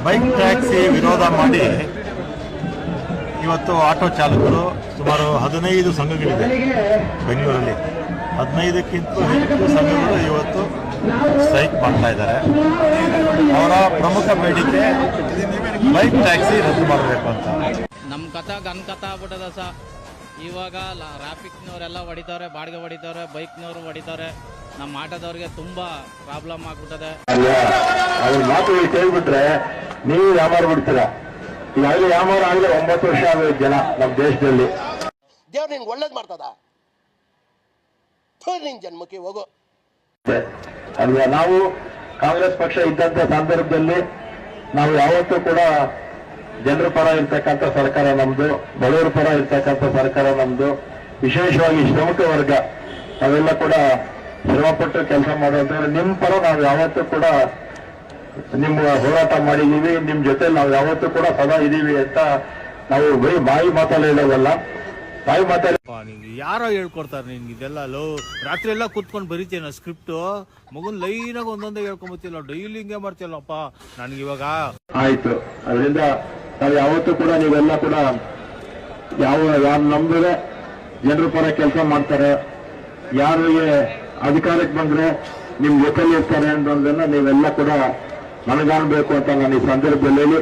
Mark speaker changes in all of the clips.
Speaker 1: Bike taxi ವಿರೋಧ ಮಾಡಿ ಇವತ್ತು ಆಟೋ ಚಾಲಕರು ಸುಮಾರು 15 ಸಂಘಗಳಿದೆ ಬೆಂಗಳೂರಲ್ಲಿ. 15ಕ್ಕಿಂತ ಹೆಚ್ಚು ಸಂಘಗಳು ಇವತ್ತು ಸ್ಟ್ರೈಕ್ ಮಾಡ್ತಾ ಇದ್ದಾರೆ. ಅವರ ಪ್ರಮುಖ ಬೇಡಿಕೆ ಬೈಕ್ ಟ್ಯಾಕ್ಸಿ ರದ್ದು ಮಾಡಬೇಕು ಅಂತ.
Speaker 2: ನಮ್ಮ ಕಥಾ ಗನ್ ಆಗ್ಬಿಟ್ಟದ ಸಹ. ಇವಾಗ ಟ್ರಾಫಿಕ್ನವರೆಲ್ಲ ಹೊಡಿತಾರೆ, ಬಾಡಿಗೆ ಹೊಡಿತಾರೆ, ಬೈಕ್ನವರು ಹೊಡಿತಾರೆ. ನಮ್ಮ ಆಟೋದವ್ರಿಗೆ ತುಂಬಾ ಪ್ರಾಬ್ಲಮ್ ಆಗ್ಬಿಟ್ಟದೆ.
Speaker 3: ಅವ್ರ ಮಾತು ಕೇಳ್ಬಿಟ್ರೆ ನೀವು ವ್ಯಾಪಾರ ಬಿಡ್ತೀರಾ. ಈಗಾಗಲೇ ವ್ಯಾಪಾರ ಆಗಲಿ 9 ವರ್ಷ ಆಗೋದು ಜನ ನಮ್ಮ ದೇಶದಲ್ಲಿ.
Speaker 4: ದೇವ್ರು ನಿನ್ಗೆ ಒಳ್ಳೇದು ಮಾಡ್ತದ, ನಿನ್ ಜನ್ಮಕ್ಕೆ ಹೋಗು.
Speaker 3: ಅಲ್ವಾ, ನಾವು ಕಾಂಗ್ರೆಸ್ ಪಕ್ಷ ಇದ್ದಂತ ಸಂದರ್ಭದಲ್ಲಿ ನಾವು ಯಾವತ್ತೂ ಕೂಡ ಜನರ ಪರ ಇರ್ತಕ್ಕಂಥ ಸರ್ಕಾರ ನಮ್ದು, ಬಡವರ ಪರ ಇರ್ತಕ್ಕಂಥ ಸರ್ಕಾರ ನಮ್ದು. ವಿಶೇಷವಾಗಿ ಶ್ರಮಿಕ ವರ್ಗ ನಾವೆಲ್ಲ ಕೂಡ ಶ್ರಮಪಟ್ಟು ಕೆಲಸ ಮಾಡೋದ್ರೆ ನಿಮ್ಮ ಪರ ನಾವು ಯಾವತ್ತೂ ಕೂಡ ನಿಮ್ಮ ಹೋರಾಟ ಮಾಡಿದೀವಿ. ನಿಮ್ ಜೊತೆ ನಾವು ಯಾವತ್ತೂ ಕೂಡ ಸದಾ ಇದೀವಿ ಅಂತ ನಾವು ಬಾಯಿ ಮಾತಲ್ಲಿ ಹೇಳೋದಲ್ಲ. ಬಾಯಿ ಮಾತಲ್ಲಿ
Speaker 5: ಯಾರೋ ಹೇಳ್ಕೊಡ್ತಾರೆ ನಿನ್ಗೆ ಇದೆಲ್ಲ. ರಾತ್ರಿ ಎಲ್ಲ ಕೂತ್ಕೊಂಡು ಬರೀತೇನ ಸ್ಕ್ರಿಪ್ಟ್, ಮಗನ್ ಲೈನಾಗ ಒಂದೊಂದೇ ಹೇಳ್ಕೊಂಬತ್ತಿಲ್ಲ, ಡೈಲಿ ಹಿಂಗೆ ಮಾಡ್ತಿಲ್ಲಪ್ಪ ನನ್ಗೆ ಇವಾಗ.
Speaker 3: ಆಯ್ತು, ಅದರಿಂದ ನಾವು ಯಾವತ್ತೂ ಕೂಡ ನೀವೆಲ್ಲ ಕೂಡ ಯಾರು ನಂಬಿದ್ರೆ ಜನರ ಪರ ಕೆಲಸ ಮಾಡ್ತಾರೆ, ಯಾರಿಗೆ ಅಧಿಕಾರಕ್ಕೆ ಬಂದ್ರೆ ನಿಮ್ ಜೊತೆಲಿ ಇರ್ತಾರೆ ಅನ್ನೋದನ್ನ ನೀವೆಲ್ಲ ಕೂಡ ಮನಗಾಣಬೇಕು ಅಂತ ನಾನು ಈ ಸಂದರ್ಭದಲ್ಲಿ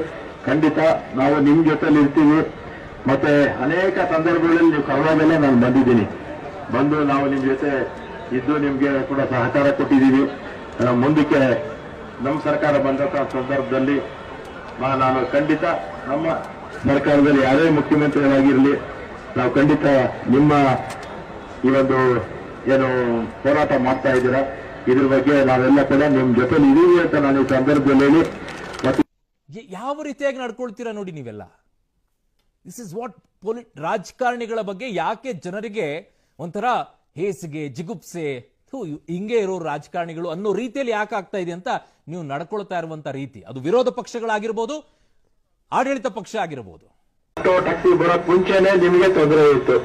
Speaker 3: ಖಂಡಿತ ನಾವು ನಿಮ್ ಜೊತೆಲಿ ಇರ್ತೀವಿ. ಮತ್ತೆ ಅನೇಕ ಸಂದರ್ಭಗಳಲ್ಲಿ ನೀವು ಕರ್ವಾದಲ್ಲೇ ನಾನು ಬಂದಿದ್ದೀನಿ, ಬಂದು ನಾವು ನಿಮ್ ಜೊತೆ ಇದ್ದು ನಿಮ್ಗೆ ಕೂಡ ಸಹಕಾರ ಕೊಟ್ಟಿದ್ದೀವಿ. ಮುಂದಕ್ಕೆ ನಮ್ಮ ಸರ್ಕಾರ ಬಂದಂತ ಸಂದರ್ಭದಲ್ಲಿ ನಾನು ಖಂಡಿತ ನಮ್ಮ ಸರ್ಕಾರದಲ್ಲಿ ಯಾರೇ ಮುಖ್ಯಮಂತ್ರಿಗಳಾಗಿರ್ಲಿ ನಾವು ಖಂಡಿತ ನಿಮ್ಮ ಈ ಒಂದು ಏನು ಹೋರಾಟ ಮಾಡ್ತಾ ಇದ್ದೀರಾ ಇದ್ರ ಬಗ್ಗೆ ನಾವೆಲ್ಲ ಕೂಡ ನಿಮ್ ಜೊತೆಲಿ ಇದೀವಿ ಅಂತ ನಾನು ಈ ಸಂದರ್ಭದಲ್ಲಿ ಹೇಳಿ.
Speaker 6: ಯಾವ ರೀತಿಯಾಗಿ ನಡ್ಕೊಳ್ತೀರಾ ನೋಡಿ ನೀವೆಲ್ಲ. ದಿಸ್ ಇಸ್ ವಾಟ್ ರಾಜಕಾರಣಿಗಳ ಬಗ್ಗೆ ಯಾಕೆ ಜನರಿಗೆ ಒಂಥರ ಹೇಸಿಗೆ, ಜಿಗುಪ್ಸೆ, ಹಿಂಗೆ ಇರೋ ರಾಜಕಾರಣಿಗಳು ಅನ್ನೋ ರೀತಿಯಲ್ಲಿ ಯಾಕೆ ಆಗ್ತಾ ಇದೆ ಅಂತ ನೀವು ನಡ್ಕೊಳ್ತಾ ಇರುವಂತ ರೀತಿ, ಅದು ವಿರೋಧ ಪಕ್ಷಗಳಾಗಿರ್ಬೋದು, ಆಡಳಿತ ಪಕ್ಷ ಆಗಿರ್ಬೋದು.
Speaker 3: ಆಟೋ ಟ್ಯಾಕ್ಸಿ ಬರೋಕ್ ಮುಂಚೆನೆ ನಿಮಗೆ ತೊಂದರೆ ಇತ್ತು,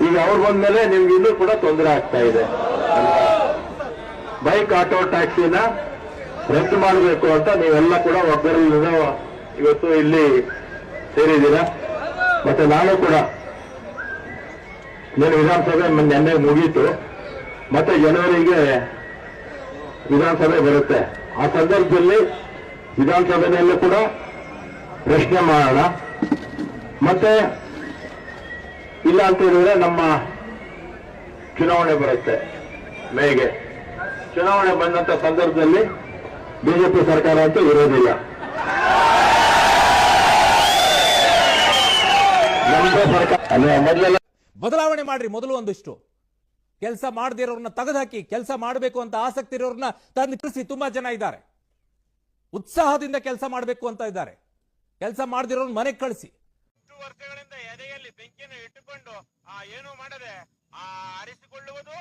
Speaker 3: ಈಗ ಅವ್ರು ಬಂದ್ಮೇಲೆ ನಿಮ್ಗೆ ಇನ್ನೂ ಕೂಡ ತೊಂದರೆ ಆಗ್ತಾ ಇದೆ. ಬೈಕ್ ಆಟೋ ಟ್ಯಾಕ್ಸಿನ ರದ್ದು ಮಾಡಬೇಕು ಅಂತ ನೀವೆಲ್ಲ ಕೂಡ ಒಬ್ಬರಿಂದ ಇವತ್ತು ಇಲ್ಲಿ ಸೇರಿದ್ದೀರಾ. ಮತ್ತೆ ನಾನು ಕೂಡ నేను ವಿಧಾನಸಭೆ ನೆನ್ನೆ ಮುಗೀತು, ಮತ್ತೆ ಜನವರಿಗೆ ವಿಧಾನಸಭೆ ಬರುತ್ತೆ. ಆ ಸಂದರ್ಭದಲ್ಲಿ ವಿಧಾನಸಭೆಯಲ್ಲೂ ಕೂಡ ಪ್ರಶ್ನೆ ಮಾಡೋಣ. ಮತ್ತೆ ಇಲ್ಲ ಅಂತ ಹೇಳಿದ್ರೆ ನಮ್ಮ ಚುನಾವಣೆ ಬರುತ್ತೆ ಮೇಗೆ. ಚುನಾವಣೆ ಬಂದಂತ ಸಂದರ್ಭದಲ್ಲಿ ಬಿಜೆಪಿ ಸರ್ಕಾರ ಅಂತೂ ಇರೋದಿಲ್ಲ. ಮೊದಲೆಲ್ಲ
Speaker 6: ಬದಲಾವಣೆ ಮಾಡ್ರಿ. ಮೊದಲು ಒಂದಿಷ್ಟು ಕೆಲಸ ಮಾಡದಿರೋರ್ನ ತೆಗೆದುಹಾಕಿ, ಕೆಲಸ ಮಾಡಬೇಕು ಅಂತ ಆಸಕ್ತಿ ಇರೋರ್ನ ತಂದು ಕಳಿಸಿ. ತುಂಬಾ ಜನ ಇದ್ದಾರೆ, ಉತ್ಸಾಹದಿಂದ ಕೆಲಸ ಮಾಡಬೇಕು ಅಂತ ಇದ್ದಾರೆ. ಕೆಲಸ ಮಾಡದಿರೋರ್ನ ಮನೆಗೆ ಕಳಿಸಿ.
Speaker 7: ವರ್ಷಗಳಿಂದ ಎದೆಯಲ್ಲಿ ಬೆಂಕಿಯನ್ನು ಇಟ್ಟುಕೊಂಡು ಏನು ಮಾಡದೆ ಆರಿಸಿಕೊಳ್ಳುವುದು